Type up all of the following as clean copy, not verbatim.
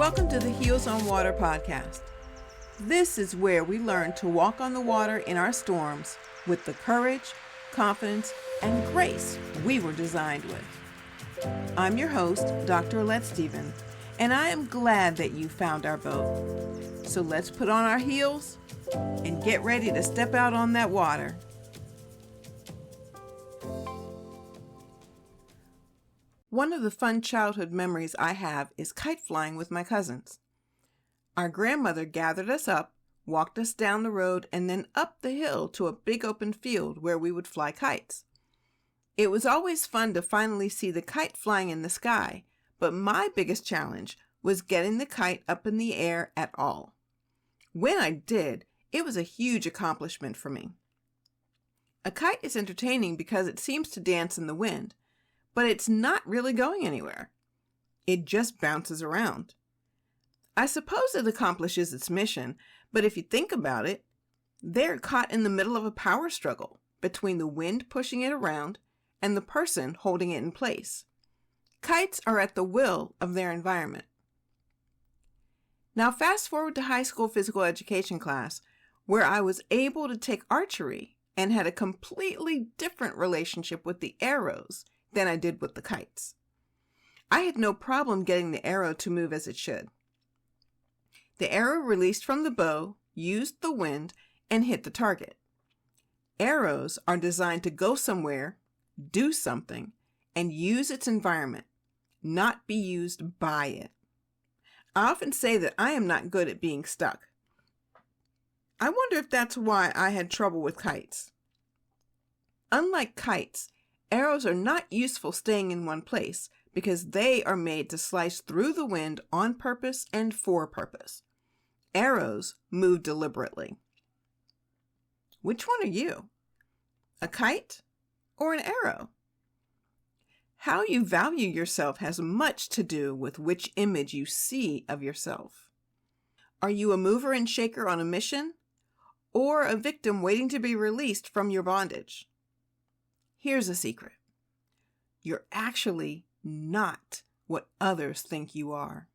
Welcome to the Heels on Water podcast. This is where we learn to walk on the water in our storms with the courage, confidence, and grace we were designed with. I'm your host, Dr. Alette, and I am glad that you found our boat. So let's put on our heels and get ready to step out on that water. One of the fun childhood memories I have is kite flying with my cousins. Our grandmother gathered us up, walked us down the road, and then up the hill to a big open field where we would fly kites. It was always fun to finally see the kite flying in the sky, but my biggest challenge was getting the kite up in the air at all. When I did, it was a huge accomplishment for me. A kite is entertaining because it seems to dance in the wind, but it's not really going anywhere. It just bounces around. I suppose it accomplishes its mission, but if you think about it, they're caught in the middle of a power struggle between the wind pushing it around and the person holding it in place. Kites are at the will of their environment. Now fast forward to high school physical education class, where I was able to take archery and had a completely different relationship with the arrows than I did with the kites. I had no problem getting the arrow to move as it should. The arrow released from the bow used the wind and hit the target. Arrows are designed to go somewhere, do something, and use its environment, not be used by it. I often say that I am not good at being stuck. I wonder if that's why I had trouble with kites. Unlike kites, arrows are not useful staying in one place because they are made to slice through the wind on purpose and for purpose. Arrows move deliberately. Which one are you? A kite or an arrow? How you value yourself has much to do with which image you see of yourself. Are you a mover and shaker on a mission or a victim waiting to be released from your bondage? Here's a secret. You're actually not what others think you are.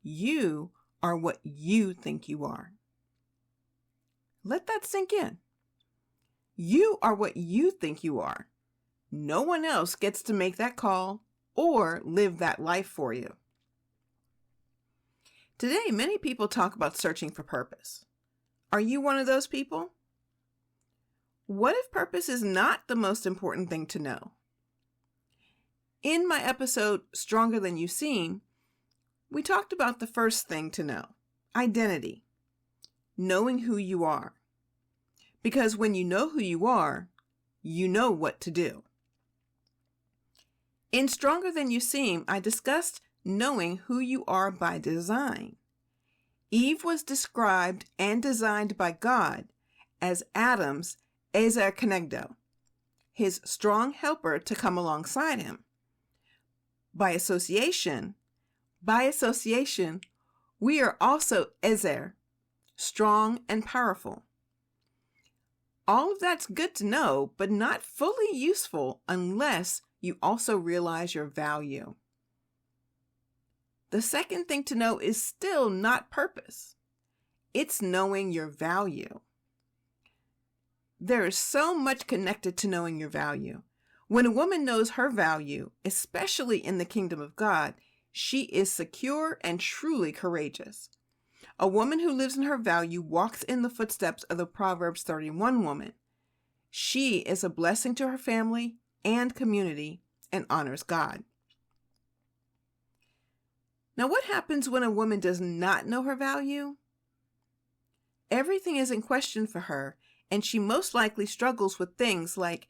You are what you think you are. Let that sink in. You are what you think you are. No one else gets to make that call or live that life for you. Today, many people talk about searching for purpose. Are you one of those people? What if purpose is not the most important thing to know? In my episode, Stronger Than You Seem, we talked about the first thing to know, identity, knowing who you are. Because when you know who you are, you know what to do. In Stronger Than You Seem, I discussed knowing who you are by design. Eve was described and designed by God as Adam's Ezer Kenegdo, his strong helper to come alongside him. By association, we are also Ezer, strong and powerful. All of that's good to know, but not fully useful unless you also realize your value. The second thing to know is still not purpose. It's knowing your value. There is so much connected to knowing your value. When a woman knows her value, especially in the kingdom of God, she is secure and truly courageous. A woman who lives in her value walks in the footsteps of the Proverbs 31 woman. She is a blessing to her family and community and honors God. Now, what happens when a woman does not know her value? Everything is in question for her, and she most likely struggles with things like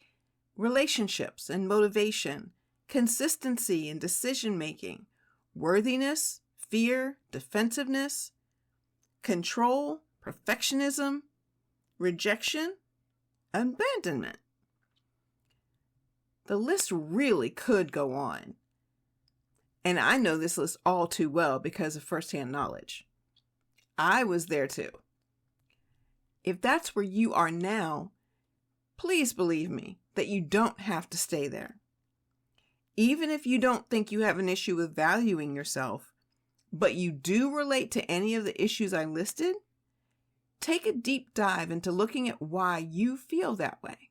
relationships and motivation, consistency and decision-making, worthiness, fear, defensiveness, control, perfectionism, rejection, abandonment. The list really could go on. And I know this list all too well because of firsthand knowledge. I was there too. If that's where you are now, please believe me that you don't have to stay there. Even if you don't think you have an issue with valuing yourself, but you do relate to any of the issues I listed, take a deep dive into looking at why you feel that way.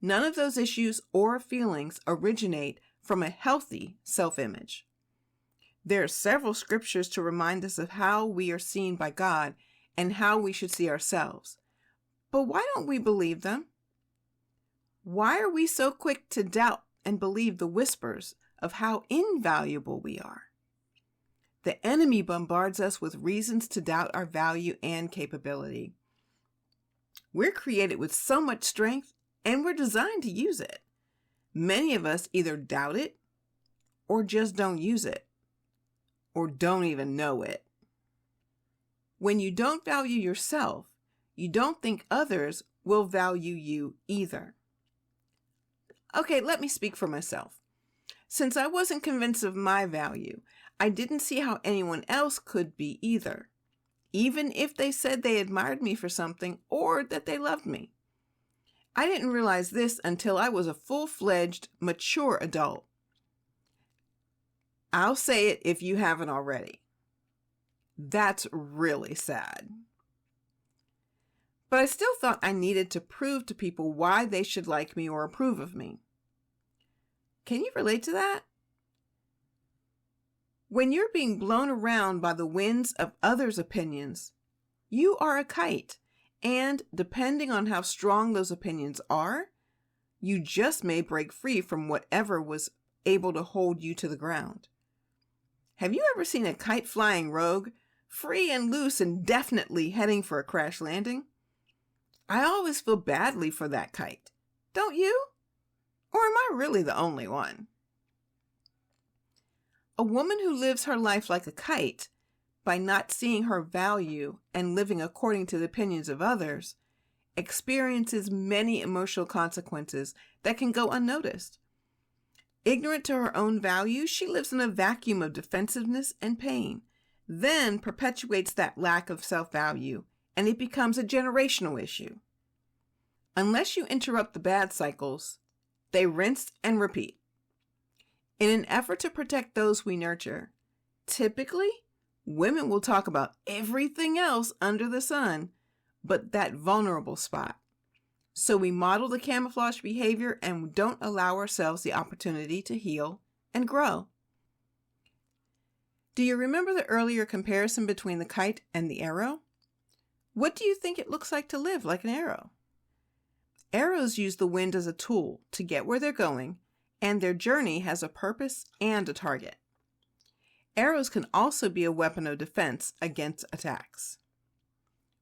None of those issues or feelings originate from a healthy self-image. There are several scriptures to remind us of how we are seen by God and how we should see ourselves. But why don't we believe them? Why are we so quick to doubt and believe the whispers of how invaluable we are? The enemy bombards us with reasons to doubt our value and capability. We're created with so much strength, and we're designed to use it. Many of us either doubt it, or just don't use it, or don't even know it. When you don't value yourself, you don't think others will value you either. Okay, let me speak for myself. Since I wasn't convinced of my value, I didn't see how anyone else could be either, even if they said they admired me for something or that they loved me. I didn't realize this until I was a full-fledged, mature adult. I'll say it if you haven't already. That's really sad. But I still thought I needed to prove to people why they should like me or approve of me. Can you relate to that? When you're being blown around by the winds of others' opinions, you are a kite, and depending on how strong those opinions are, you just may break free from whatever was able to hold you to the ground. Have you ever seen a kite flying rogue, free and loose and definitely heading for a crash landing? I always feel badly for that kite, don't you? Or am I really the only one? A woman who lives her life like a kite, by not seeing her value and living according to the opinions of others, experiences many emotional consequences that can go unnoticed. Ignorant to her own value, she lives in a vacuum of defensiveness and pain, then perpetuates that lack of self-value, and it becomes a generational issue. Unless you interrupt the bad cycles, they rinse and repeat. In an effort to protect those we nurture, typically, women will talk about everything else under the sun, but that vulnerable spot. So we model the camouflage behavior and don't allow ourselves the opportunity to heal and grow. Do you remember the earlier comparison between the kite and the arrow? What do you think it looks like to live like an arrow? Arrows use the wind as a tool to get where they're going, and their journey has a purpose and a target. Arrows can also be a weapon of defense against attacks.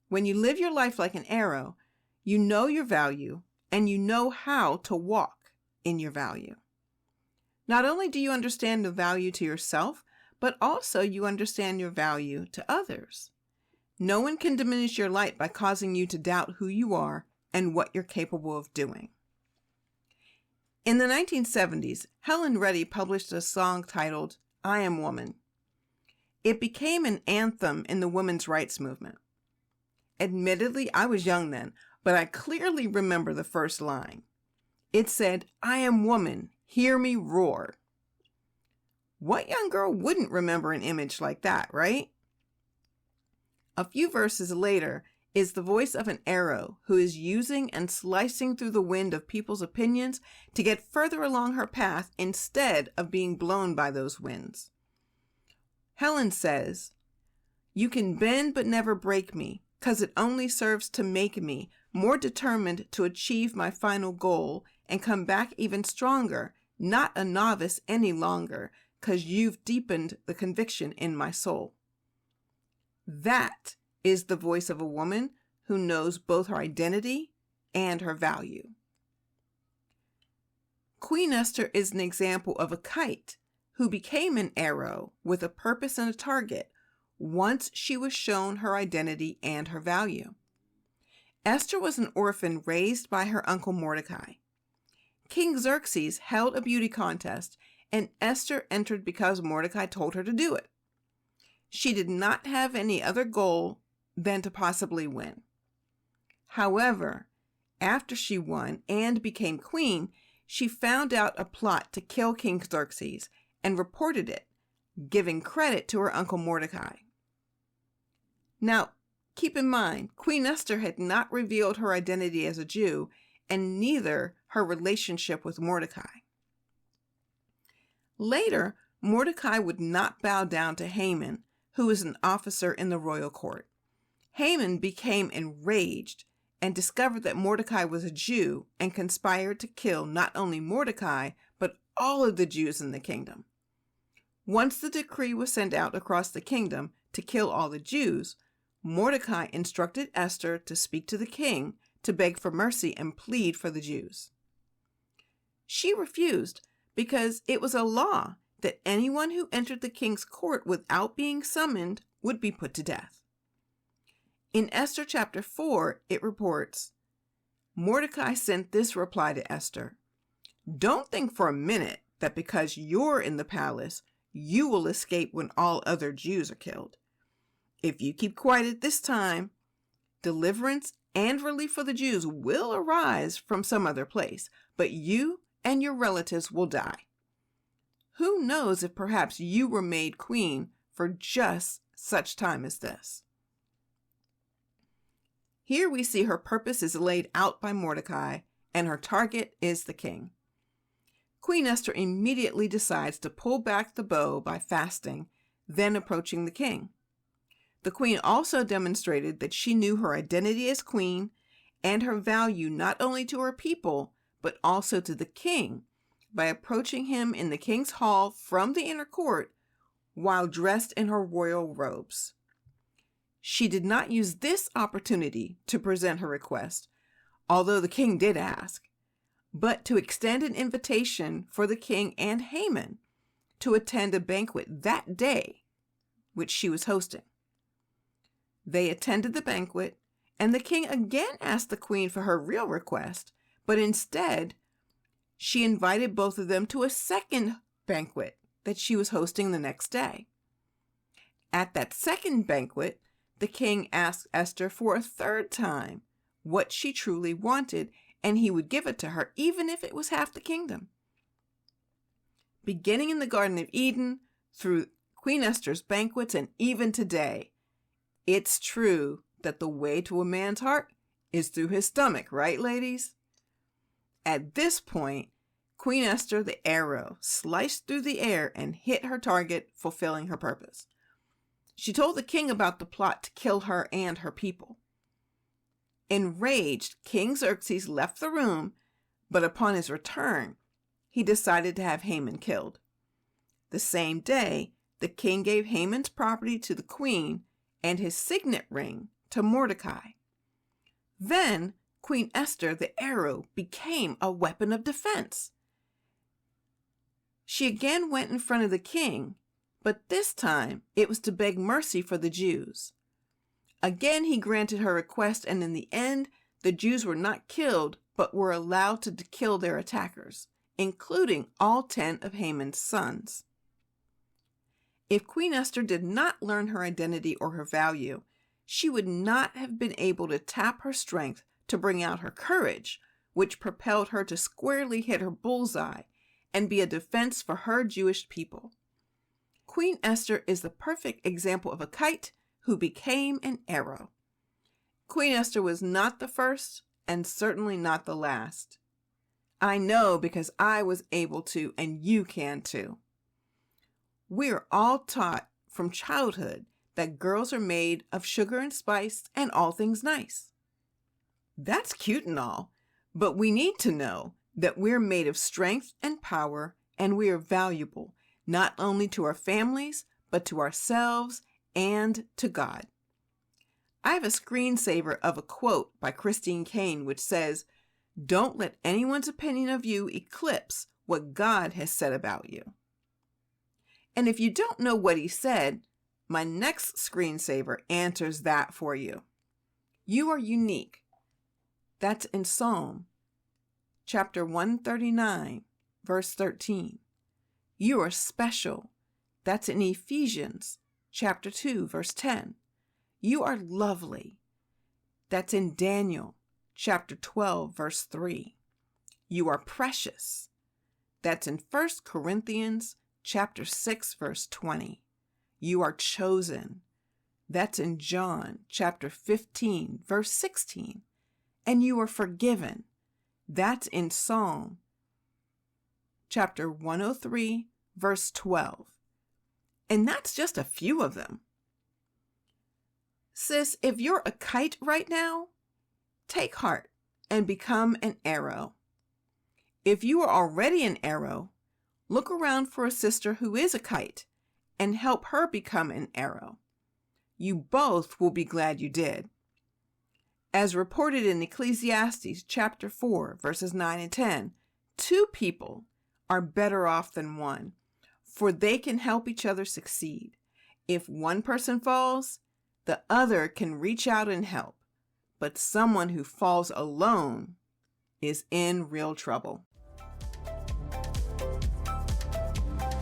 When you live your life like an arrow, you know your value and you know how to walk in your value. Not only do you understand the value to yourself, but also you understand your value to others. No one can diminish your light by causing you to doubt who you are and what you're capable of doing. In the 1970s, Helen Reddy published a song titled, "I Am Woman." It became an anthem in the women's rights movement. Admittedly, I was young then, but I clearly remember the first line. It said, "I am woman, hear me roar." What young girl wouldn't remember an image like that, right? A few verses later is the voice of an arrow who is using and slicing through the wind of people's opinions to get further along her path instead of being blown by those winds. Helen says, "You can bend but never break me, 'cause it only serves to make me more determined to achieve my final goal and come back even stronger, not a novice any longer, 'cause you've deepened the conviction in my soul." That is the voice of a woman who knows both her identity and her value. Queen Esther is an example of a kite who became an arrow with a purpose and a target once she was shown her identity and her value. Esther was an orphan raised by her uncle Mordecai. King Xerxes held a beauty contest, and Esther entered because Mordecai told her to do it. She did not have any other goal than to possibly win. However, after she won and became queen, she found out a plot to kill King Xerxes and reported it, giving credit to her uncle Mordecai. Now, keep in mind, Queen Esther had not revealed her identity as a Jew, and neither her relationship with Mordecai. Later, Mordecai would not bow down to Haman, who was an officer in the royal court. Haman became enraged and discovered that Mordecai was a Jew and conspired to kill not only Mordecai, but all of the Jews in the kingdom. Once the decree was sent out across the kingdom to kill all the Jews, Mordecai instructed Esther to speak to the king to beg for mercy and plead for the Jews. She refused because it was a law that anyone who entered the king's court without being summoned would be put to death. In Esther chapter 4, it reports, Mordecai sent this reply to Esther: "Don't think for a minute that because you're in the palace, you will escape when all other Jews are killed. If you keep quiet at this time, deliverance and relief for the Jews will arise from some other place, but you and your relatives will die. Who knows if perhaps you were made queen for just such time as this?" Here we see her purpose is laid out by Mordecai, and her target is the king. Queen Esther immediately decides to pull back the bow by fasting, then approaching the king. The queen also demonstrated that she knew her identity as queen and her value not only to her people, but also to the king by approaching him in the king's hall from the inner court while dressed in her royal robes. She did not use this opportunity to present her request, although the king did ask, but to extend an invitation for the king and Haman to attend a banquet that day, which she was hosting. They attended the banquet, and the king again asked the queen for her real request, but instead, she invited both of them to a second banquet that she was hosting the next day. At that second banquet, the king asked Esther for a third time what she truly wanted, and he would give it to her, even if it was half the kingdom. Beginning in the Garden of Eden, through Queen Esther's banquets, and even today, it's true that the way to a man's heart is through his stomach, right, ladies? At this point, Queen Esther, the arrow, sliced through the air and hit her target, fulfilling her purpose. She told the king about the plot to kill her and her people. Enraged, King Xerxes left the room, but upon his return, he decided to have Haman killed. The same day, the king gave Haman's property to the queen and his signet ring to Mordecai. Then, Queen Esther, the arrow, became a weapon of defense. She again went in front of the king, but this time it was to beg mercy for the Jews. Again, he granted her request, and in the end, the Jews were not killed, but were allowed to kill their attackers, including all 10 of Haman's sons. If Queen Esther did not learn her identity or her value, she would not have been able to tap her strength to bring out her courage, which propelled her to squarely hit her bullseye and be a defense for her Jewish people. Queen Esther is the perfect example of a kite who became an arrow. Queen Esther was not the first and certainly not the last. I know because I was able to, and you can too. We are all taught from childhood that girls are made of sugar and spice and all things nice. That's cute and all, but we need to know that we're made of strength and power, and we are valuable, not only to our families, but to ourselves and to God. I have a screensaver of a quote by Christine Caine which says, "Don't let anyone's opinion of you eclipse what God has said about you." And if you don't know what he said, my next screensaver answers that for you. You are unique. That's in Psalm chapter 139, verse 13. You are special. That's in Ephesians chapter 2, verse 10. You are lovely. That's in Daniel chapter 12, verse 3. You are precious. That's in 1 Corinthians chapter 6, verse 20. You are chosen. That's in John chapter 15, verse 16. And you are forgiven. That's in Psalm chapter 103, verse 12. And that's just a few of them. Sis, if you're a kite right now, take heart and become an arrow. If you are already an arrow, look around for a sister who is a kite and help her become an arrow. You both will be glad you did. As reported in Ecclesiastes chapter 4, verses 9 and 10, 2 people are better off than one, for they can help each other succeed. If one person falls, the other can reach out and help. But someone who falls alone is in real trouble.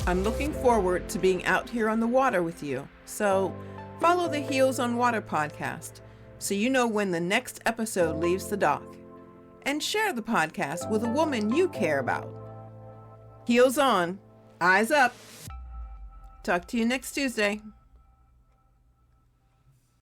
I'm looking forward to being out here on the water with you, so follow the Heels on Water podcast so you know when the next episode leaves the dock. And share the podcast with a woman you care about. Heels on, eyes up. Talk to you next Tuesday.